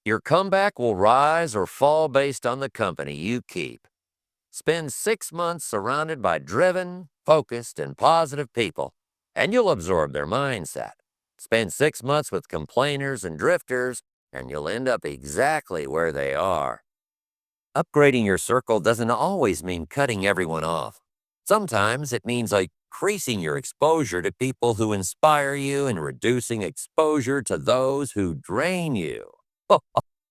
Your comeback will rise or fall based on the company you keep. Spend 6 months surrounded by driven, focused, and positive people, and you'll absorb their mindset. Spend 6 months with complainers and drifters, and you'll end up exactly where they are. Upgrading your circle doesn't always mean cutting everyone off. Sometimes it means increasing your exposure to people who inspire you and reducing exposure to those who drain you.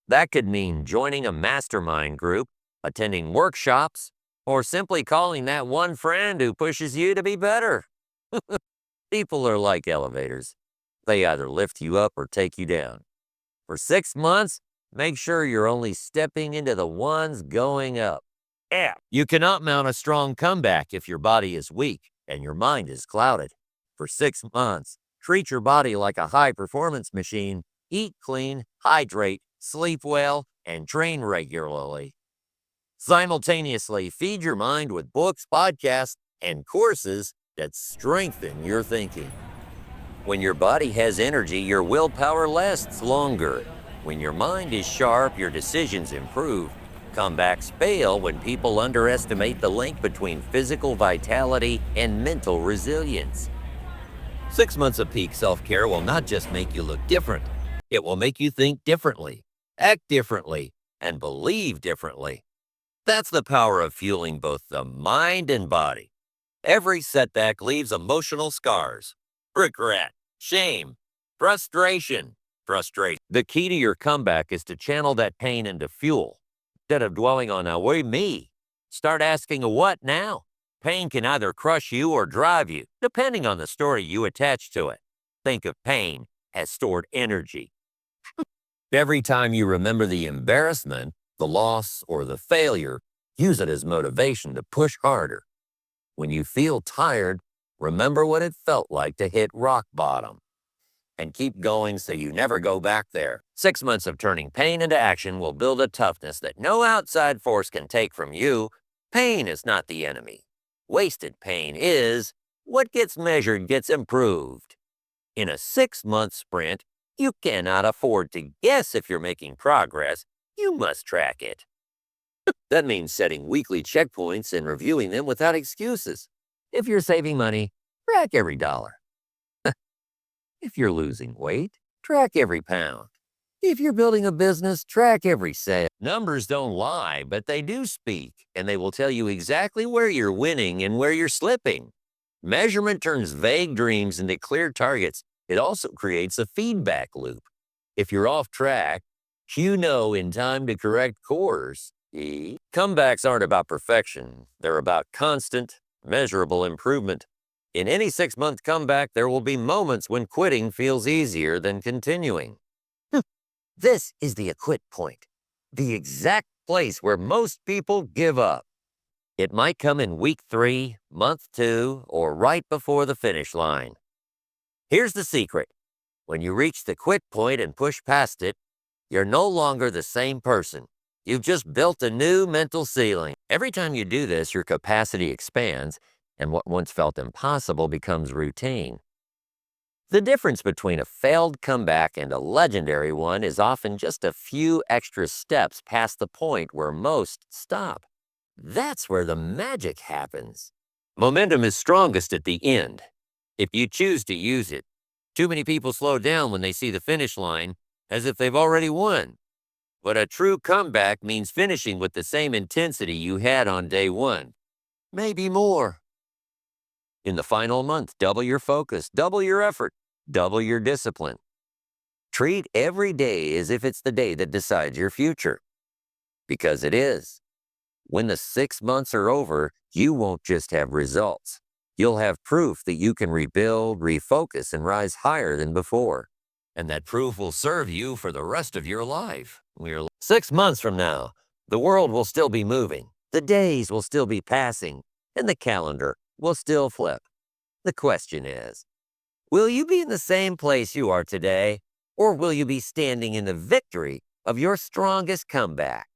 That could mean joining a mastermind group, attending workshops, or simply calling that one friend who pushes you to be better. People are like elevators. They either lift you up or take you down. For 6 months, make sure you're only stepping into the ones going up. Yeah, you cannot mount a strong comeback if your body is weak and your mind is clouded. For 6 months, treat your body like a high-performance machine. Eat clean, hydrate, sleep well, and train regularly. Simultaneously, feed your mind with books, podcasts, and courses that strengthen your thinking. When your body has energy, your willpower lasts longer. When your mind is sharp, your decisions improve. Comebacks fail when people underestimate the link between physical vitality and mental resilience. 6 months of peak self-care will not just make you look different. It will make you think differently, act differently, and believe differently. That's the power of fueling both the mind and body. Every setback leaves emotional scars, regret, shame, frustration. The key to your comeback is to channel that pain into fuel. Instead of dwelling on why me, start asking a what now. Pain can either crush you or drive you, depending on the story you attach to it. Think of pain as stored energy. Every time you remember the embarrassment, the loss, or the failure, use it as motivation to push harder. When you feel tired, remember what it felt like to hit rock bottom. And keep going so you never go back there. 6 months of turning pain into action will build a toughness that no outside force can take from you. Pain is not the enemy. Wasted pain is. What gets measured gets improved. In a 6-month sprint, you cannot afford to guess if you're making progress. You must track it. That means setting weekly checkpoints and reviewing them without excuses. If you're saving money, track every dollar. If you're losing weight, track every pound. If you're building a business, track every sale. Numbers don't lie, but they do speak, and they will tell you exactly where you're winning and where you're slipping. Measurement turns vague dreams into clear targets. It also creates a feedback loop. If you're off track, you know in time to correct course. Comebacks aren't about perfection. They're about constant, measurable improvement. In any 6-month comeback, there will be moments when quitting feels easier than continuing. This is the quit point, the exact place where most people give up. It might come in week 3, month 2, or right before the finish line. Here's the secret. When you reach the quit point and push past it, you're no longer the same person. You've just built a new mental ceiling. Every time you do this, your capacity expands, and what once felt impossible becomes routine. The difference between a failed comeback and a legendary one is often just a few extra steps past the point where most stop. That's where the magic happens. Momentum is strongest at the end, if you choose to use it. Too many people slow down when they see the finish line, as if they've already won. But a true comeback means finishing with the same intensity you had on day one, maybe more. In the final month, double your focus, double your effort, double your discipline. Treat every day as if it's the day that decides your future. Because it is. When the 6 months are over, you won't just have results. You'll have proof that you can rebuild, refocus, and rise higher than before. And that proof will serve you for the rest of your life. 6 months from now, the world will still be moving. The days will still be passing, and the calendar will still flip. The question is, will you be in the same place you are today, or will you be standing in the victory of your strongest comeback?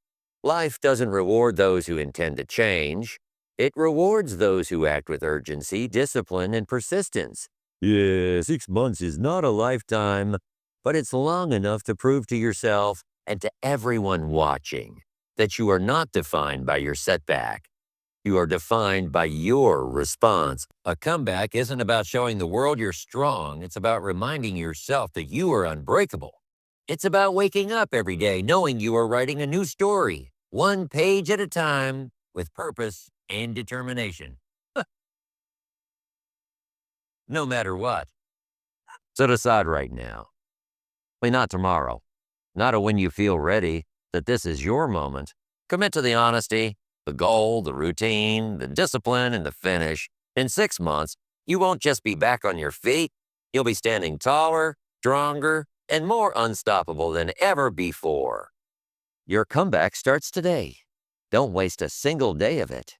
Life doesn't reward those who intend to change. It rewards those who act with urgency, discipline, and persistence. Yeah, 6 months is not a lifetime, but it's long enough to prove to yourself and to everyone watching that you are not defined by your setback. You are defined by your response. A comeback isn't about showing the world you're strong. It's about reminding yourself that you are unbreakable. It's about waking up every day knowing you are writing a new story, one page at a time, with purpose and determination. No matter what. Set aside right now. Not tomorrow. Not when you feel ready, that this is your moment. Commit to the honesty, the goal, the routine, the discipline, and the finish. In 6 months, you won't just be back on your feet. You'll be standing taller, stronger, and more unstoppable than ever before. Your comeback starts today. Don't waste a single day of it.